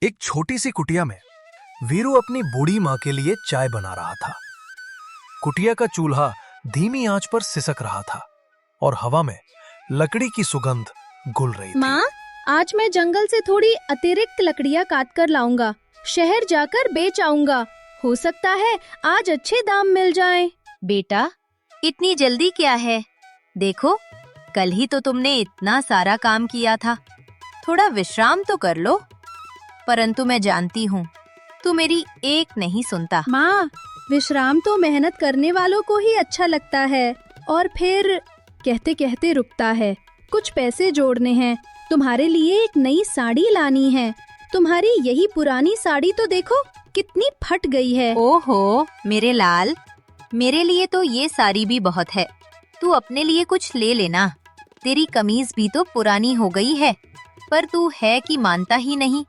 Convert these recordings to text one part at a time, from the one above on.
एक छोटी सी कुटिया में वीरू अपनी बूढ़ी माँ के लिए चाय बना रहा था। कुटिया का चूल्हा धीमी आंच पर सिसक रहा था और हवा में लकड़ी की सुगंध घुल रही थी। माँ, आज मैं जंगल से थोड़ी अतिरिक्त लकड़ियाँ काट कर लाऊंगा। शहर जाकर बेच आऊंगा। हो सकता है आज अच्छे दाम मिल जाएं। बेटा, इतनी जल्दी क्या है? देखो, कल ही तो तुमने इतना सारा काम किया था। थोड़ा विश्राम तो कर लो। परंतु मैं जानती हूँ, तू मेरी एक नहीं सुनता। माँ, विश्राम तो मेहनत करने वालों को ही अच्छा लगता है। और फिर कहते कहते रुकता है। कुछ पैसे जोड़ने हैं। तुम्हारे लिए एक नई साड़ी लानी है। तुम्हारी यही पुरानी साड़ी तो देखो कितनी फट गई है। ओहो मेरे लाल, मेरे लिए तो ये साड़ी भी बहुत है। तू अपने लिए कुछ ले लेना। तेरी कमीज भी तो पुरानी हो गई है, पर तू है कि मानता ही नहीं।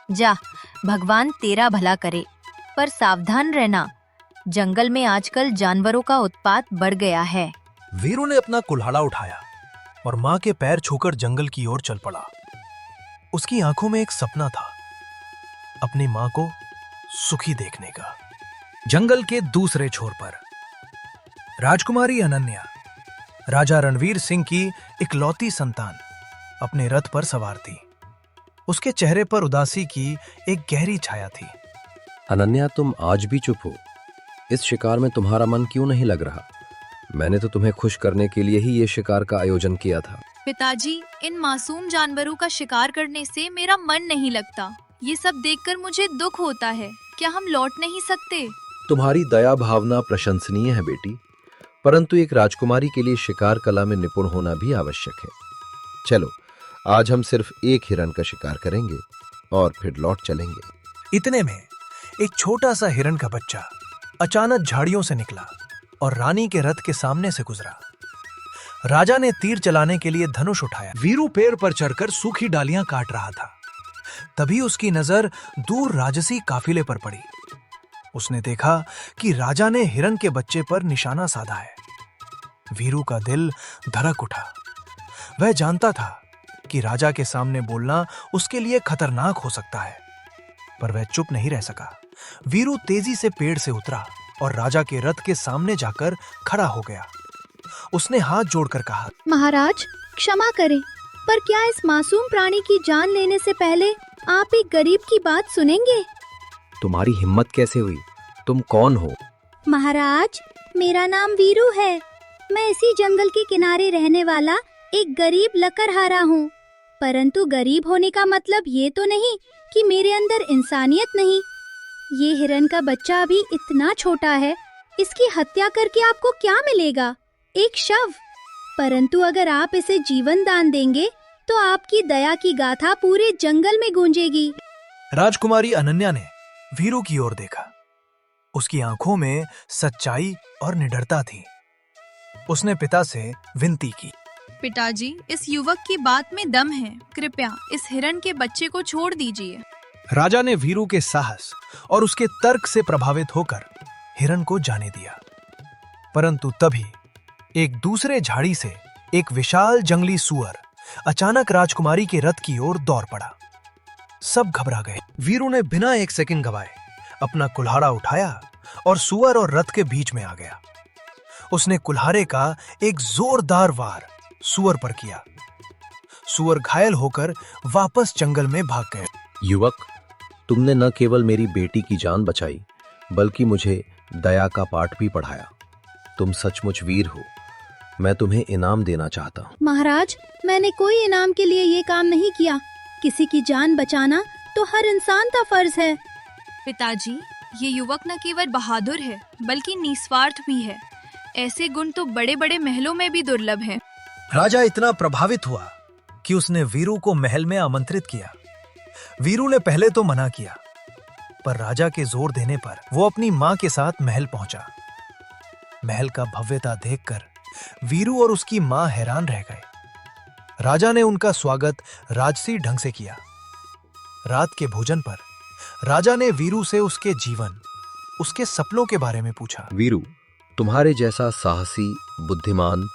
जा, भगवान तेरा भला करे, पर सावधान रहना। जंगल में आजकल जानवरों का उत्पात बढ़ गया है। वीरू ने अपना कुल्हाड़ा उठाया और माँ के पैर छूकर जंगल की ओर चल पड़ा। उसकी आंखों में एक सपना था, अपनी माँ को सुखी देखने का। जंगल के दूसरे छोर पर राजकुमारी अनन्या, राजा रणवीर सिंह की इकलौती संतान, अपने रथ पर सवार थी। उसके चेहरे पर उदासी की एक गहरी छाया थी। अनन्या, तुम आज भी चुप हो। इस शिकार में तुम्हारा मन क्यों नहीं लग रहा? मैंने तो तुम्हें खुश करने के लिए ही ये शिकार का आयोजन किया था। पिताजी, इन मासूम जानवरों का शिकार करने से मेरा मन नहीं लगता। ये सब देखकर मुझे दुख होता है। क्या हम लौट नहीं सकते? तुम्हारी दया भावना प्रशंसनीय है बेटी, परंतु एक राजकुमारी के लिए शिकार कला में निपुण होना भी आवश्यक है। चलो, आज हम सिर्फ एक हिरन का शिकार करेंगे और फिर लौट चलेंगे। इतने में एक छोटा सा हिरन का बच्चा अचानक झाड़ियों से निकला और रानी के रथ के सामने से गुजरा। राजा ने तीर चलाने के लिए धनुष उठाया। वीरू पेड़ पर चढ़कर सूखी डालियां काट रहा था। तभी उसकी नजर दूर राजसी काफिले पर पड़ी। उसने देखा कि राजा ने हिरन के बच्चे पर निशाना साधा है। वीरू का दिल धड़क उठा। वह जानता था कि राजा के सामने बोलना उसके लिए खतरनाक हो सकता है, पर वह चुप नहीं रह सका। वीरू तेजी से पेड़ से उतरा और राजा के रथ के सामने जाकर खड़ा हो गया। उसने हाथ जोड़कर कहा, महाराज, क्षमा करें, पर क्या इस मासूम प्राणी की जान लेने से पहले आप एक गरीब की बात सुनेंगे? तुम्हारी हिम्मत कैसे हुई? तुम कौन हो? महाराज, मेरा नाम वीरू है। मैं इसी जंगल के किनारे रहने वाला एक गरीब लकड़हारा हूँ। परंतु गरीब होने का मतलब ये तो नहीं कि मेरे अंदर इंसानियत नहीं। ये हिरन का बच्चा अभी इतना छोटा है, इसकी हत्या करके आपको क्या मिलेगा? एक शव। परंतु अगर आप इसे जीवन दान देंगे तो आपकी दया की गाथा पूरे जंगल में गूंजेगी। राजकुमारी अनन्या ने वीरू की ओर देखा। उसकी आंखों में सच्चाई और निडरता थी। उसने पिता से विनती की, पिताजी, इस युवक की बात में दम है। कृपया इस हिरन के बच्चे को छोड़ दीजिए। राजा ने वीरू के साहस और उसके तर्क से प्रभावित होकर हिरन को जाने दिया। परंतु तभी एक दूसरे झाड़ी से एक विशाल जंगली सुअर अचानक राजकुमारी के रथ की ओर दौड़ पड़ा। सब घबरा गए। वीरू ने बिना एक सेकंड गवाए अपना कुल्हाड़ा उठाया और सुअर और रथ के बीच में आ गया। उसने कुल्हाड़े का एक जोरदार वार सुअर पर किया। सुअर घायल होकर वापस जंगल में भाग गए। युवक, तुमने न केवल मेरी बेटी की जान बचाई, बल्कि मुझे दया का पाठ भी पढ़ाया। तुम सचमुच वीर हो। मैं तुम्हें इनाम देना चाहता हूँ। महाराज, मैंने कोई इनाम के लिए ये काम नहीं किया। किसी की जान बचाना तो हर इंसान का फर्ज है। पिताजी, ये युवक न केवल बहादुर है, बल्कि निस्वार्थ भी है। ऐसे गुण तो बड़े बड़े महलों में भी दुर्लभ हैं। राजा इतना प्रभावित हुआ कि उसने वीरू को महल में आमंत्रित किया। वीरू ने पहले तो मना किया, पर राजा के जोर देने पर वो अपनी माँ के साथ महल पहुंचा। महल का भव्यता देखकर वीरू और उसकी माँ हैरान रह गए। राजा ने उनका स्वागत राजसी ढंग से किया। रात के भोजन पर राजा ने वीरू से उसके जीवन, उसके सपनों के बारे में पूछा। वीरू, तुम्हारे जैसा साहसी, बुद्धिमान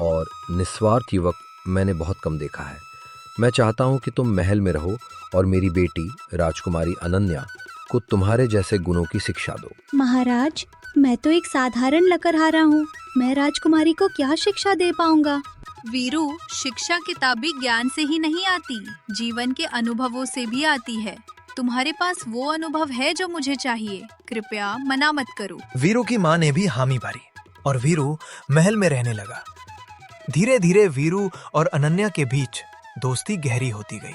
और निस्वार्थ युवक मैंने बहुत कम देखा है। मैं चाहता हूं कि तुम महल में रहो और मेरी बेटी राजकुमारी अनन्या को तुम्हारे जैसे गुणों की शिक्षा दो। महाराज, मैं तो एक साधारण लकड़हारा हूँ। मैं राजकुमारी को क्या शिक्षा दे पाऊंगा? वीरू, शिक्षा किताबी ज्ञान से ही नहीं आती, जीवन के अनुभवों से भी आती है। तुम्हारे पास वो अनुभव है जो मुझे चाहिए। कृपया मना मत करो। वीरू की माँ ने भी हामी भरी और वीरू महल में रहने लगा। धीरे धीरे वीरू और अनन्या के बीच दोस्ती गहरी होती गई।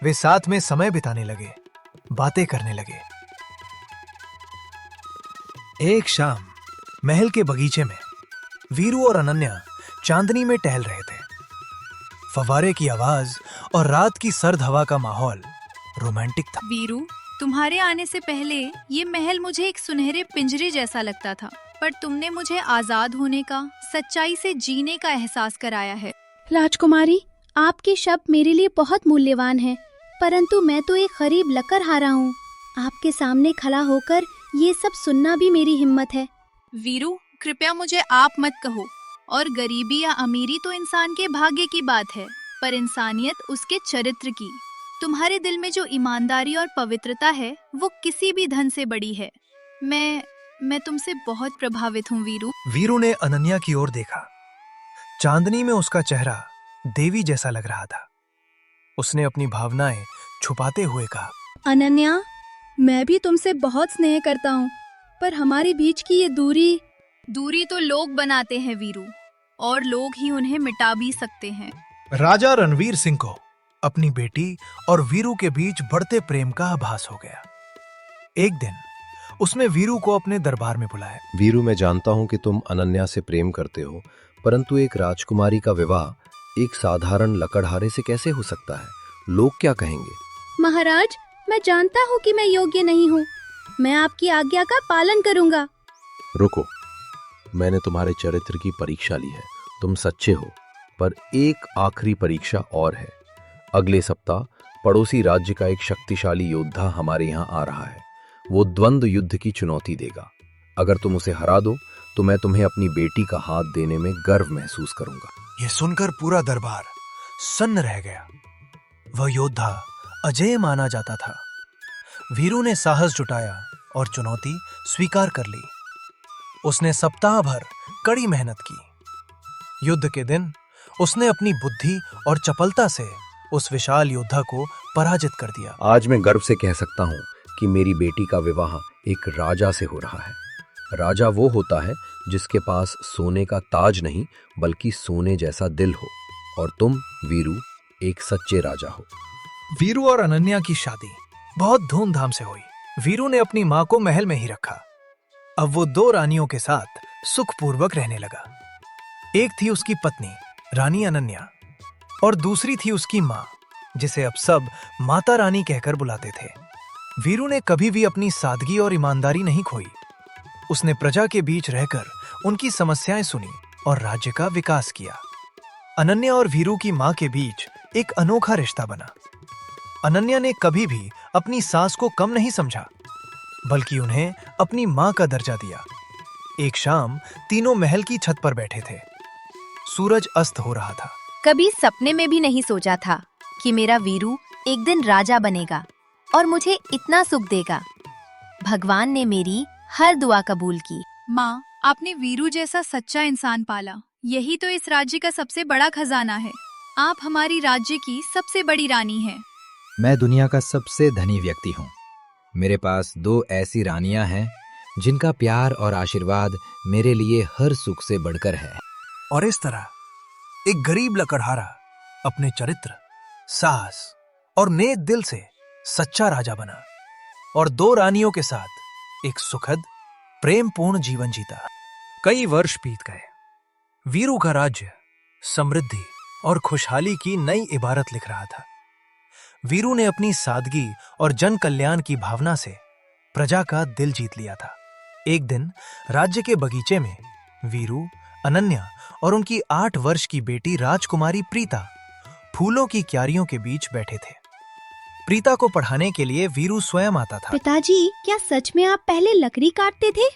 वे साथ में समय बिताने लगे, बातें करने लगे। एक शाम महल के बगीचे में वीरू और अनन्या चांदनी में टहल रहे थे। फव्वारे की आवाज और रात की सर्द हवा का माहौल रोमांटिक था। वीरू, तुम्हारे आने से पहले ये महल मुझे एक सुनहरे पिंजरे जैसा लगता था, पर तुमने मुझे आजाद होने का, सच्चाई से जीने का एहसास कराया है। राजकुमारी, आपके शब्द मेरे लिए बहुत मूल्यवान हैं, परंतु मैं तो एक गरीब लकड़हारा हूँ। आपके सामने खड़ा होकर ये सब सुनना भी मेरी हिम्मत है। वीरू, कृपया मुझे आप मत कहो। और गरीबी या अमीरी तो इंसान के भाग्य की बात है, पर इंसानियत उसके चरित्र की। तुम्हारे दिल में जो ईमानदारी और पवित्रता है वो किसी भी धन से बड़ी है। मैं तुमसे बहुत प्रभावित हूँ वीरू। वीरू ने अनन्या की ओर देखा। चांदनी में उसका चेहरा देवी जैसा लग रहा था। उसने अपनी भावनाएं छुपाते हुए कहा, अनन्या, मैं भी तुमसे बहुत स्नेह करता हूँ, पर हमारे बीच की ये दूरी तो लोग बनाते हैं वीरू, और लोग ही उन्हें मिटा भी सकते हैं। राजा रणवीर सिंह को अपनी बेटी और वीरू के बीच बढ़ते प्रेम का आभास हो गया। एक दिन उसने वीरू को अपने दरबार में बुलाया। वीरू, मैं जानता हूं कि तुम अनन्या से प्रेम करते हो, परंतु एक राजकुमारी का विवाह एक साधारण लकड़हारे से कैसे हो सकता है? लोग क्या कहेंगे? महाराज, मैं जानता हूँ कि मैं योग्य नहीं हूँ। मैं आपकी आज्ञा का पालन करूँगा। रुको, मैंने तुम्हारे चरित्र की परीक्षा ली है। तुम सच्चे हो, पर एक आखिरी परीक्षा और है। अगले सप्ताह पड़ोसी राज्य का एक शक्तिशाली योद्धा हमारे यहाँ आ रहा है। वो द्वंद्व युद्ध की चुनौती देगा। अगर तुम उसे हरा दो तो मैं तुम्हें अपनी बेटी का हाथ देने में गर्व महसूस करूंगा। यह सुनकर पूरा दरबार सन्न रह गया। वह योद्धा अजेय माना जाता था। वीरू ने साहस जुटाया और चुनौती स्वीकार कर ली। उसने सप्ताह भर कड़ी मेहनत की। युद्ध के दिन उसने अपनी बुद्धि और चपलता से उस विशाल योद्धा को पराजित कर दिया। आज मैं गर्व से कह सकता हूँ कि मेरी बेटी का विवाह एक राजा से हो रहा है। राजा वो होता है जिसके पास सोने का ताज नहीं बल्कि सोने जैसा दिल हो, और तुम वीरू एक सच्चे राजा हो। वीरू और अनन्या की शादी बहुत धूमधाम से हुई। वीरू ने अपनी मां को महल में ही रखा। अब वो 2 रानियों के साथ सुखपूर्वक रहने लगा। एक थी उसकी पत्नी रानी अनन्या और दूसरी थी उसकी मां, जिसे अब सब माता रानी कहकर बुलाते थे। वीरू ने कभी भी अपनी सादगी और ईमानदारी नहीं खोई। उसने प्रजा के बीच रहकर उनकी समस्याएं सुनी और राज्य का विकास किया। अनन्या और वीरू की मां के बीच एक अनोखा रिश्ता बना। अनन्या ने कभी भी अपनी सास को कम नहीं समझा, बल्कि उन्हें अपनी मां का दर्जा दिया। एक शाम तीनों महल की छत पर बैठे थे। सूरज अस्त हो रहा था। कभी सपने में भी नहीं सोचा था कि मेरा वीरू एक दिन राजा बनेगा और मुझे इतना सुख देगा। भगवान ने मेरी हर दुआ कबूल की। माँ, आपने वीरू जैसा सच्चा इंसान पाला। यही तो इस राज्य का सबसे बड़ा खजाना है। आप हमारी राज्य की सबसे बड़ी रानी हैं। मैं दुनिया का सबसे धनी व्यक्ति हूँ। मेरे पास 2 ऐसी रानियां हैं जिनका प्यार और आशीर्वाद मेरे लिए हर सुख से बढ़कर है। और इस तरह एक गरीब लकड़हारा अपने चरित्र, साहस और नेक दिल से सच्चा राजा बना और 2 रानियों के साथ एक सुखद प्रेमपूर्ण जीवन जीता। कई वर्ष बीत गए। वीरू का राज्य समृद्धि और खुशहाली की नई इबारत लिख रहा था। वीरू ने अपनी सादगी और जन कल्याण की भावना से प्रजा का दिल जीत लिया था। एक दिन राज्य के बगीचे में वीरू, अनन्या और उनकी 8 वर्ष की बेटी राजकुमारी प्रीता फूलों की क्यारियों के बीच बैठे थे। प्रीता को पढ़ाने के लिए वीरू स्वयं आता था। पिताजी, क्या सच में आप पहले लकड़ी काटते थे?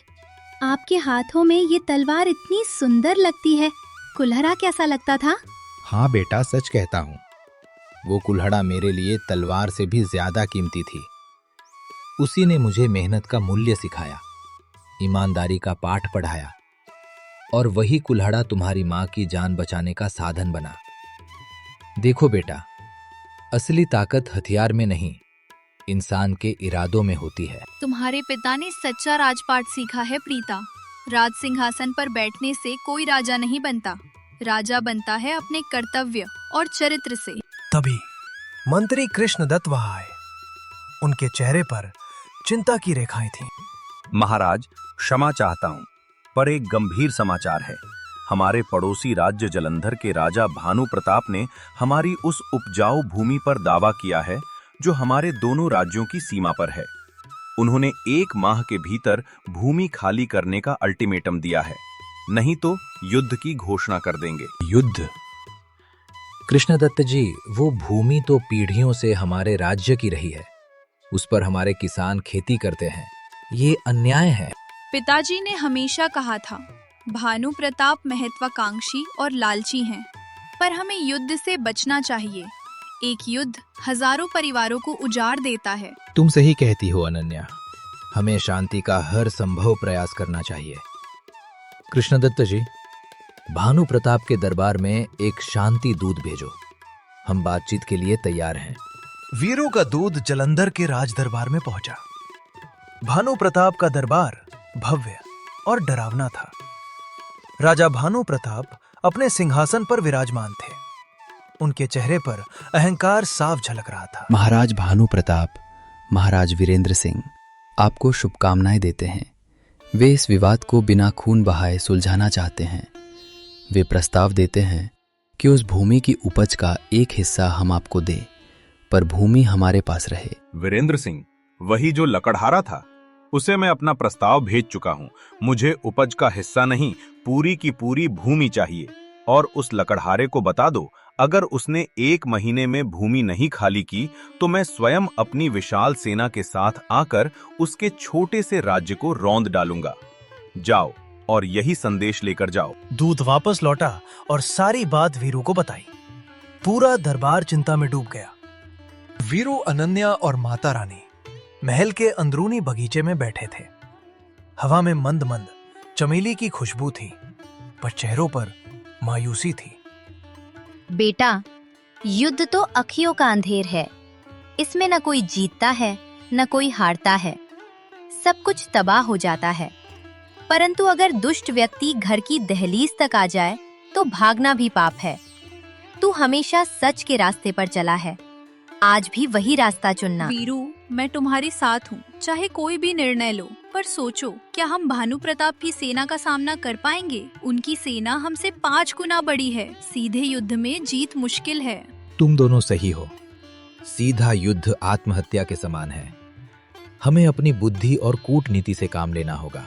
आपके हाथों में ये तलवार इतनी सुंदर लगती है। कुल्हड़ा कैसा लगता था? हाँ बेटा, सच कहता हूँ। वो कुल्हड़ा मेरे लिए तलवार से भी ज्यादा कीमती थी। उसी ने मुझे मेहनत का मूल्य सिखाया, ईमानदारी का पाठ पढ़ाया, और वही कुल्हड़ा तुम्हारी माँ की जान बचाने का साधन बना। देखो बेटा, असली ताकत हथियार में नहीं, इंसान के इरादों में होती है। तुम्हारे पिता ने सच्चा राजपाट सीखा है प्रीता। राज सिंहासन पर बैठने से कोई राजा नहीं बनता। राजा बनता है अपने कर्तव्य और चरित्र से। तभी मंत्री कृष्णदत्त वहां आए। उनके चेहरे पर चिंता की रेखाएं थीं। महाराज, क्षमा चाहता हूँ, पर एक गंभीर समाचार है। हमारे पड़ोसी राज्य जलंधर के राजा भानु प्रताप ने हमारी उस उपजाऊ भूमि पर दावा किया है जो हमारे दोनों राज्यों की सीमा पर है। उन्होंने 1 माह के भीतर भूमि खाली करने का अल्टीमेटम दिया है, नहीं तो युद्ध की घोषणा कर देंगे। युद्ध? कृष्णदत्त जी, वो भूमि तो पीढ़ियों से हमारे राज्य की रही है। उस पर हमारे किसान खेती करते हैं। ये अन्याय है। पिताजी ने हमेशा कहा था, भानु प्रताप महत्वाकांक्षी और लालची हैं, पर हमें युद्ध से बचना चाहिए। एक युद्ध हजारों परिवारों को उजाड़ देता है। तुम सही कहती हो अनन्या, हमें शांति का हर संभव प्रयास करना चाहिए। कृष्णदत्त जी, भानु प्रताप के दरबार में एक शांति दूत भेजो। हम बातचीत के लिए तैयार हैं। वीरों का दूत जलंधर के राज दरबार में पहुंचा। भानु प्रताप का दरबार भव्य और डरावना था। राजा भानु प्रताप अपने सिंहासन पर विराजमान थे। उनके चेहरे पर अहंकार साफ झलक रहा था। महाराज भानु प्रताप, महाराज वीरेंद्र सिंह आपको शुभकामनाएं देते हैं। वे इस विवाद को बिना खून बहाए सुलझाना चाहते हैं। वे प्रस्ताव देते हैं कि उस भूमि की उपज का एक हिस्सा हम आपको दें, पर भूमि हमारे पास रहे। वीरेंद्र सिंह, वही जो लकड़हारा था, उसे मैं अपना प्रस्ताव भेज चुका हूँ। मुझे उपज का हिस्सा नहीं, पूरी की पूरी भूमि चाहिए। और उस लकड़हारे को बता दो, अगर उसने 1 महीने में भूमि नहीं खाली की तो मैं स्वयं अपनी विशाल सेना के साथ आकर उसके छोटे से राज्य को रौंद डालूंगा। जाओ और यही संदेश लेकर जाओ। दूत वापस लौटा और सारी बात वीरू को बताई। पूरा दरबार चिंता में डूब गया। वीरू, अनन्या और माता रानी महल के अंदरूनी बगीचे में बैठे थे। हवा में मंद मंद चमेली की खुशबू थी, पर चेहरों पर मायूसी थी। बेटा, युद्ध तो अखियों का अंधेर है। इसमें न कोई जीतता है न कोई हारता है, सब कुछ तबाह हो जाता है। परंतु अगर दुष्ट व्यक्ति घर की दहलीज तक आ जाए तो भागना भी पाप है। तू हमेशा सच के रास्ते पर चला है, आज भी वही रास्ता चुनना। वीरू, मैं तुम्हारे साथ हूँ, चाहे कोई भी निर्णय लो। पर सोचो, क्या हम भानु प्रताप की सेना का सामना कर पाएंगे? उनकी सेना हमसे 5 गुना बड़ी है। सीधे युद्ध में जीत मुश्किल है। तुम दोनों सही हो। सीधा युद्ध आत्महत्या के समान है। हमें अपनी बुद्धि और कूटनीति से काम लेना होगा।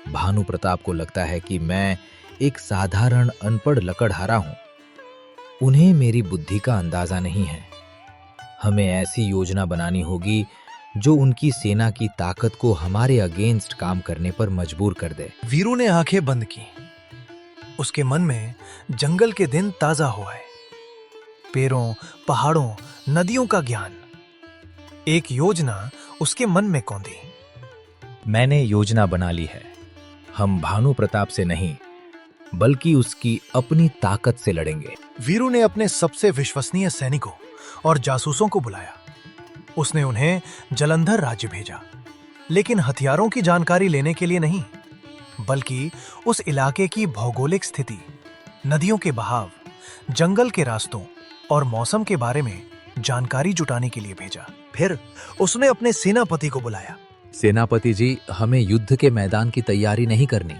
भानु प्रताप को लगता है कि मैं एक साधारण अनपढ़ लकड़हारा हूं। उन्हें मेरी बुद्धि का अंदाजा नहीं है। हमें ऐसी योजना बनानी होगी जो उनकी सेना की ताकत को हमारे अगेंस्ट काम करने पर मजबूर कर दे। वीरू ने आंखें बंद की। उसके मन में जंगल के दिन ताजा हुआ है। पेड़ों, पहाड़ों, नदियों का ज्ञान। एक योजना उसके मन में कौंधी। मैंने योजना बना ली है। हम भानु प्रताप से नहीं, बल्कि उसकी अपनी ताकत से लड़ेंगे। वीरू ने अपने सबसे विश्वसनीय सैनिकों और जासूसों को बुलाया। उसने उन्हें जलंधर राज्य भेजा, लेकिन हथियारों की जानकारी लेने के लिए नहीं, बल्कि उस इलाके की भौगोलिक स्थिति, नदियों के बहाव, जंगल के रास्तों और मौसम के बारे में जानकारी जुटाने के लिए भेजा। फिर उसने अपने सेनापति को बुलाया। सेनापति जी, हमें युद्ध के मैदान की तैयारी नहीं करनी,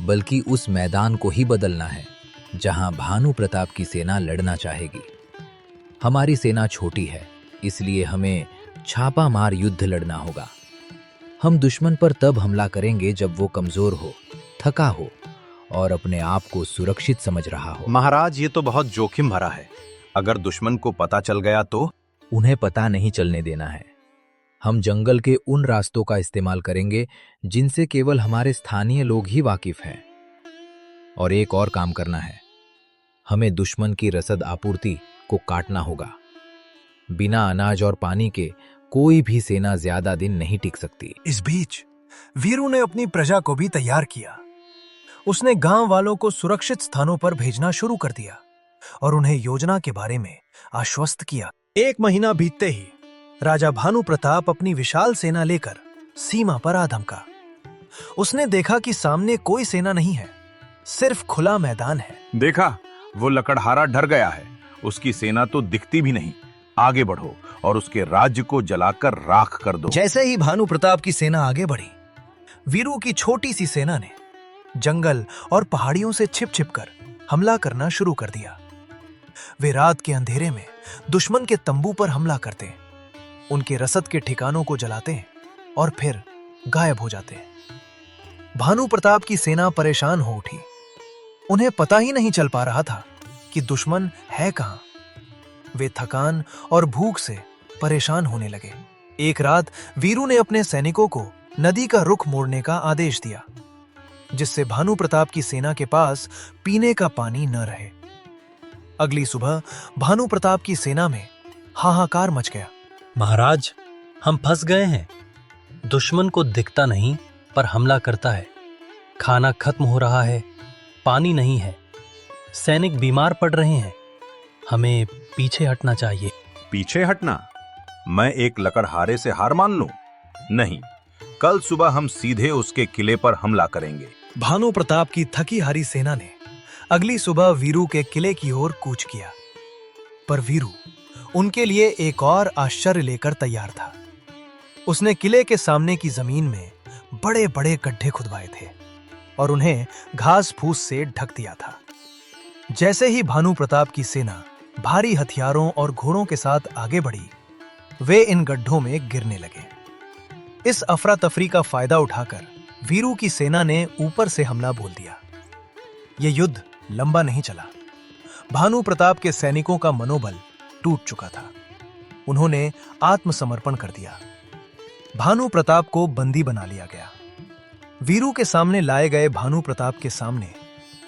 बल्कि उस मैदान को ही बदलना है जहां भानु प्रताप की सेना लड़ना चाहेगी। हमारी सेना छोटी है, इसलिए हमें छापा मार युद्ध लड़ना होगा। हम दुश्मन पर तब हमला करेंगे जब वो कमजोर हो, थका हो और अपने आप को सुरक्षित समझ रहा हो। महाराज, ये तो बहुत जोखिम भरा है। अगर दुश्मन को पता चल गया तो? उन्हें पता नहीं चलने देना है। हम जंगल के उन रास्तों का इस्तेमाल करेंगे जिनसे केवल हमारे स्थानीय लोग ही वाकिफ हैं। और एक और काम करना है, हमें दुश्मन की रसद आपूर्ति को काटना होगा। बिना अनाज और पानी के कोई भी सेना ज्यादा दिन नहीं टिक सकती। इस बीच वीरू ने अपनी प्रजा को भी तैयार किया। उसने गांव वालों को सुरक्षित स्थानों पर भेजना शुरू कर दिया और उन्हें योजना के बारे में आश्वस्त किया। 1 महीना बीतते ही राजा भानु प्रताप अपनी विशाल सेना लेकर सीमा पर आ धमका। उसने देखा कि सामने कोई सेना नहीं है, सिर्फ खुला मैदान है। देखा, वो लकड़हारा डर गया है। उसकी सेना तो दिखती भी नहीं। आगे बढ़ो और उसके राज्य को जलाकर राख कर दो। जैसे ही भानु प्रताप की सेना आगे बढ़ी, वीरू की छोटी सी सेना ने जंगल और पहाड़ियों से छिप छिप कर हमला करना शुरू कर दिया। वे रात के अंधेरे में दुश्मन के तंबू पर हमला करते, उनके रसद के ठिकानों को जलाते और फिर गायब हो जाते। भानु प्रताप की सेना परेशान हो उठी। उन्हें पता ही नहीं चल पा रहा था कि दुश्मन है कहां। वे थकान और भूख से परेशान होने लगे। एक रात वीरू ने अपने सैनिकों को नदी का रुख मोड़ने का आदेश दिया, जिससे भानु प्रताप की सेना के पास पीने का पानी न रहे। अगली सुबह भानु प्रताप की सेना में हाहाकार मच गया। महाराज, हम फंस गए हैं। दुश्मन को दिखता नहीं पर हमला करता है। खाना खत्म हो रहा है, पानी नहीं है, सैनिक बीमार पड़ रहे हैं। हमें पीछे हटना चाहिए। पीछे हटना? मैं एक लकड़हारे से हार मान लूं? नहीं, कल सुबह हम सीधे उसके किले पर हमला करेंगे। भानु प्रताप की थकी हारी सेना ने अगली सुबह वीरू के किले की ओर कूच किया, पर वीरू उनके लिए एक और आश्चर्य लेकर तैयार था। उसने किले के सामने की जमीन में बड़े बड़े गड्ढे खुदवाए थे और उन्हें घास फूस से ढक दिया था। जैसे ही भानु प्रताप की सेना भारी हथियारों और घोड़ों के साथ आगे बढ़ी, वे इन गड्ढों में गिरने लगे। इस अफरा तफरी का फायदा उठाकर वीरू की सेना ने ऊपर से हमला बोल दिया। यह युद्ध लंबा नहीं चला। भानु प्रताप के सैनिकों का मनोबल टूट चुका था। उन्होंने आत्मसमर्पण कर दिया। भानु प्रताप को बंदी बना लिया गया। वीरू के सामने लाए गए भानु प्रताप के सामने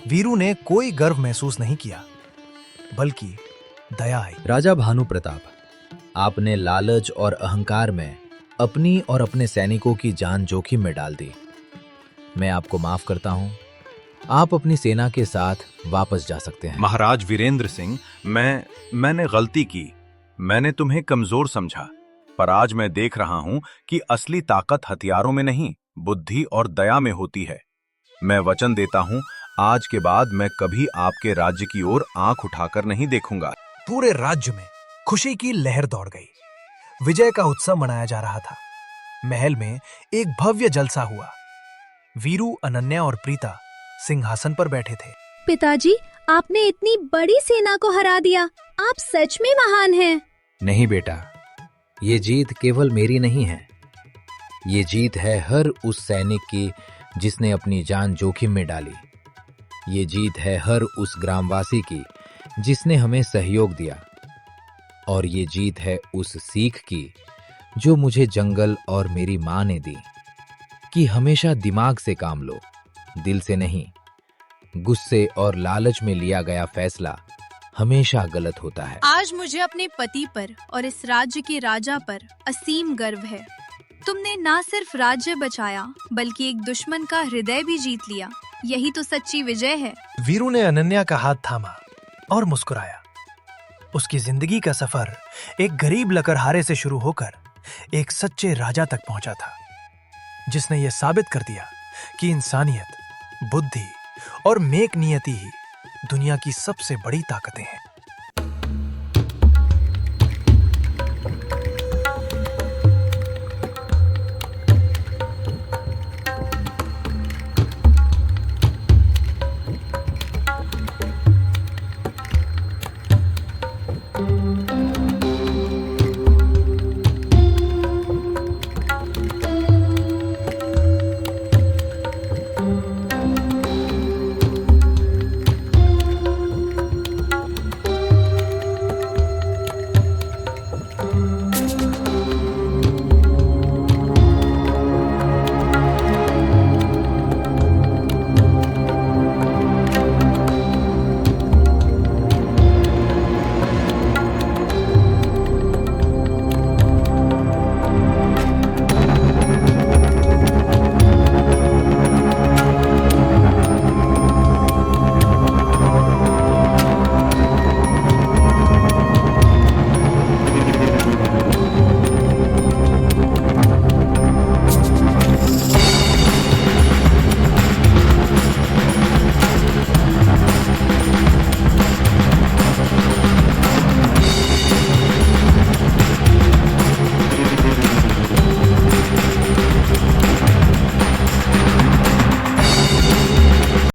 वीरू ने कोई गर्व महसूस नहीं किया, बल्कि दया आई। राजा भानु प्रताप, आपने लालच और अहंकार में अपनी और अपने सैनिकों की जान जोखिम में डाल दी। मैं आपको माफ करता हूं। आप अपनी सेना के साथ वापस जा सकते हैं। महाराज वीरेंद्र सिंह, मैंने गलती की। मैंने तुम्हें कमजोर समझा, पर आज मैं देख रहा हूं कि असली ताकत हथियारों में नहीं, बुद्धि और दया में होती है। मैं वचन देता हूं, आज के बाद मैं कभी आपके राज्य की ओर आंख उठाकर नहीं देखूंगा। पूरे राज्य में खुशी की लहर दौड़ गई। विजय का उत्सव मनाया जा रहा था। महल में एक भव्य जलसा हुआ। वीरू, अनन्या और प्रीता सिंहासन पर बैठे थे। पिताजी, आपने इतनी बड़ी सेना को हरा दिया। आप सच में महान हैं। नहीं बेटा, ये जीत केवल मेरी नहीं है। ये जीत है हर उस सैनिक की जिसने अपनी जान जोखिम में डाली। ये जीत है हर उस ग्रामवासी की जिसने हमें सहयोग दिया। और ये जीत है उस सीख की जो मुझे जंगल और मेरी माँ ने दी, कि हमेशा दिमाग से काम लो, दिल से नहीं। गुस्से और लालच में लिया गया फैसला हमेशा गलत होता है। आज मुझे अपने पति पर और इस राज्य के राजा पर असीम गर्व है। तुमने ना सिर्फ राज्य बचाया, बल्कि एक दुश्मन का हृदय भी जीत लिया। यही तो सच्ची विजय है। वीरू ने अनन्या का हाथ थामा और मुस्कुराया। उसकी जिंदगी का सफर एक गरीब लकड़हारे से शुरू होकर एक सच्चे राजा तक पहुंचा था, जिसने यह साबित कर दिया कि इंसानियत, बुद्धि और नेक नियति ही दुनिया की सबसे बड़ी ताकतें हैं।